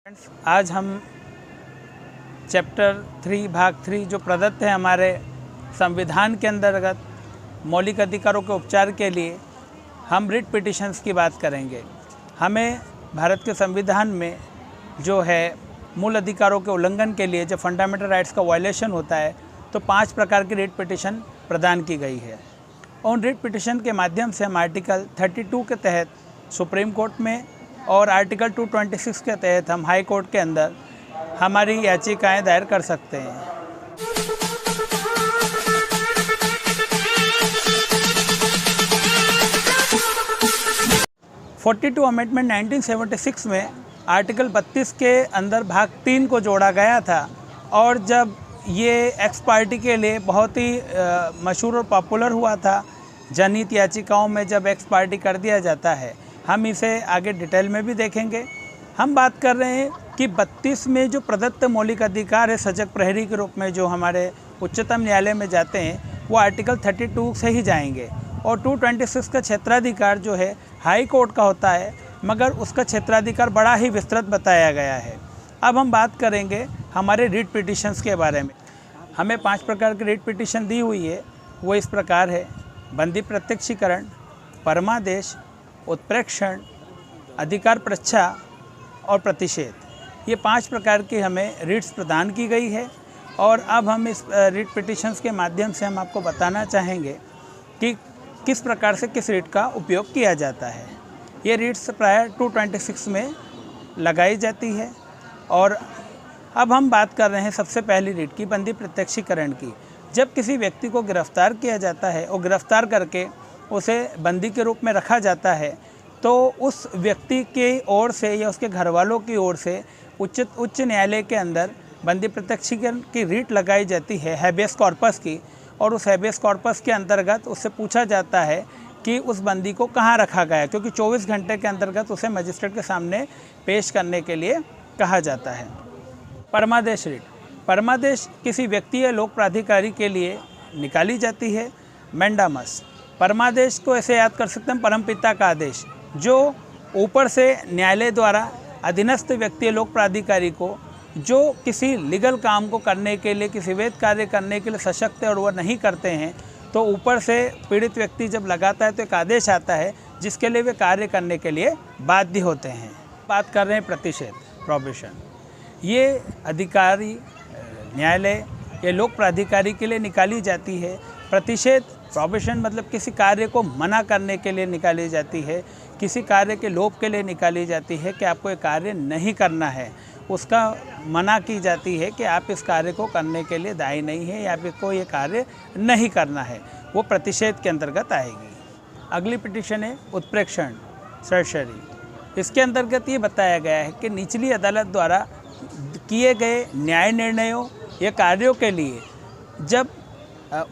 Friends, आज हम chapter 3 भाग 3 जो प्रदत्त है हमारे संविधान के अंतर्गत मौलिक अधिकारों के उपचार के लिए हम रिट पिटिशंस की बात करेंगे। हमें भारत के संविधान में जो है मूल अधिकारों के उल्लंघन के लिए जब फंडामेंटल राइट्स का वायलेशन होता है तो 5 प्रकार की रिट पिटिशन प्रदान की गई है। उन रिट पिटिशन के माध्यम से हम आर्टिकल 32 के तहत सुप्रीम कोर्ट में और आर्टिकल 226 के तहत हम हाई कोर्ट के अंदर हमारी याचिकाएं दायर कर सकते हैं। (42) अमेंडमेंट 1976 में आर्टिकल 32 के अंदर भाग 3 को जोड़ा गया था और जब ये एक्स पार्टी के लिए बहुत ही मशहूर और पॉपुलर हुआ था, जनहित याचिकाओं में जब एक्स पार्टी कर दिया जाता है, हम इसे आगे डिटेल में भी देखेंगे। हम बात कर रहे हैं कि 32 में जो प्रदत्त मौलिक अधिकार है सजग प्रहरी के रूप में जो हमारे उच्चतम न्यायालय में जाते हैं वो आर्टिकल 32 से ही जाएंगे और 226 का क्षेत्राधिकार जो है हाई कोर्ट का होता है, मगर उसका क्षेत्राधिकार बड़ा ही विस्तृत बताया गया है। अब हम बात करेंगे हमारे रिट पिटिशंस के बारे में। हमें 5 प्रकार की रिट पिटिशन दी हुई है, वो इस प्रकार है: बंदी प्रत्यक्षीकरण, परमादेश, उत्प्रेक्षण, अधिकार परीक्षा और प्रतिषेध। ये 5 प्रकार की हमें रिट्स प्रदान की गई है और अब हम इस रिट पिटिशंस के माध्यम से हम आपको बताना चाहेंगे कि किस प्रकार से किस रिट का उपयोग किया जाता है। ये रिट्स प्राय 226 में लगाई जाती है और अब हम बात कर रहे हैं सबसे पहली रिट की, बंदी प्रत्यक्षीकरण की। जब किसी व्यक्ति को गिरफ्तार किया जाता है और गिरफ्तार करके उसे बंदी के रूप में रखा जाता है तो उस व्यक्ति की ओर से या उसके घर वालों की ओर से उच्च न्यायालय के अंदर बंदी प्रत्यक्षीकरण की रिट लगाई जाती है हैबेस कॉर्पस की, और उस हैबेस कॉर्पस के अंतर्गत उससे पूछा जाता है कि उस बंदी को कहाँ रखा गया, क्योंकि 24 घंटे के अंतर्गत उसे मजिस्ट्रेट के सामने पेश करने के लिए कहा जाता है। परमादेश रिट, परमादेश किसी व्यक्ति या लोक प्राधिकारी के लिए निकाली जाती है। मैंडामस, परमादेश को ऐसे याद कर सकते हैं परमपिता का आदेश, जो ऊपर से न्यायालय द्वारा अधीनस्थ व्यक्ति या लोक प्राधिकारी को जो किसी लीगल काम को करने के लिए, किसी वैध कार्य करने के लिए सशक्त है और वह नहीं करते हैं, तो ऊपर से पीड़ित व्यक्ति जब लगाता है तो एक आदेश आता है जिसके लिए वे कार्य करने के लिए बाध्य होते हैं। बात कर रहे हैं प्रतिषेध, प्रोहिबिशन। ये अधिकारी न्यायालय या लोक प्राधिकारी के लिए निकाली जाती है। प्रतिषेध, प्रोहिबिशन मतलब किसी कार्य को मना करने के लिए निकाली जाती है, किसी कार्य के लोप के लिए निकाली जाती है कि आपको ये कार्य नहीं करना है, उसका मना की जाती है कि आप इस कार्य को करने के लिए दायी नहीं है या आपको ये कार्य नहीं करना है, वो प्रतिषेध के अंतर्गत आएगी। अगली पिटिशन है उत्प्रेक्षण, सर्शरी। इसके अंतर्गत ये बताया गया है कि निचली अदालत द्वारा किए गए न्याय निर्णयों या कार्यों के लिए जब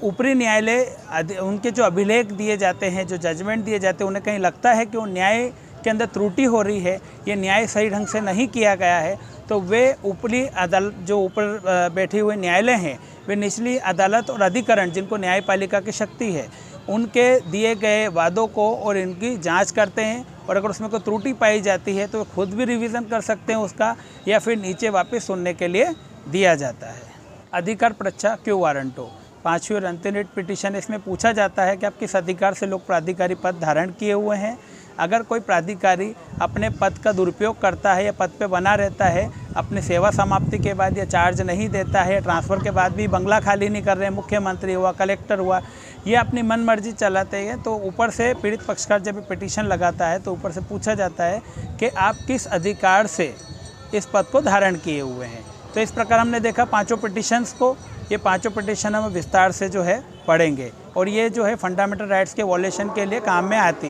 ऊपरी न्यायालय उनके जो अभिलेख दिए जाते हैं, जो जजमेंट दिए जाते हैं, उन्हें कहीं लगता है कि वो न्याय के अंदर त्रुटि हो रही है, ये न्याय सही ढंग से नहीं किया गया है, तो वे ऊपरी अदालत जो ऊपर बैठे हुए न्यायालय हैं, वे निचली अदालत और अधिकरण जिनको न्यायपालिका की शक्ति है, उनके दिए गए वादों को और इनकी जांच करते हैं और अगर उसमें कोई त्रुटि पाई जाती है तो खुद भी रिवीजन कर सकते हैं उसका, या फिर नीचे वापस सुनने के लिए दिया जाता है। अधिकार परीक्षा क्यू वारंटो, 5वीं और अंतिम रिट पिटिशन। इसमें पूछा जाता है कि आप किस अधिकार से लोक प्राधिकारी पद धारण किए हुए हैं। अगर कोई प्राधिकारी अपने पद का दुरुपयोग करता है या पद पे बना रहता है, अपनी सेवा समाप्ति के बाद या चार्ज नहीं देता है, ट्रांसफ़र के बाद भी बंगला खाली नहीं कर रहे हैं, मुख्यमंत्री हुआ, कलेक्टर हुआ, ये अपनी मन मर्जी चलाते हैं, तो ऊपर से पीड़ित पक्षकार जब पिटिशन लगाता है तो ऊपर से पूछा जाता है कि आप किस अधिकार से इस पद को धारण किए हुए हैं। तो इस प्रकार हमने देखा 5 पिटिशंस को। ये 5 पिटिशन हम विस्तार से जो है पढ़ेंगे और ये जो है फंडामेंटल राइट्स के वॉयलेशन के लिए काम में आती है।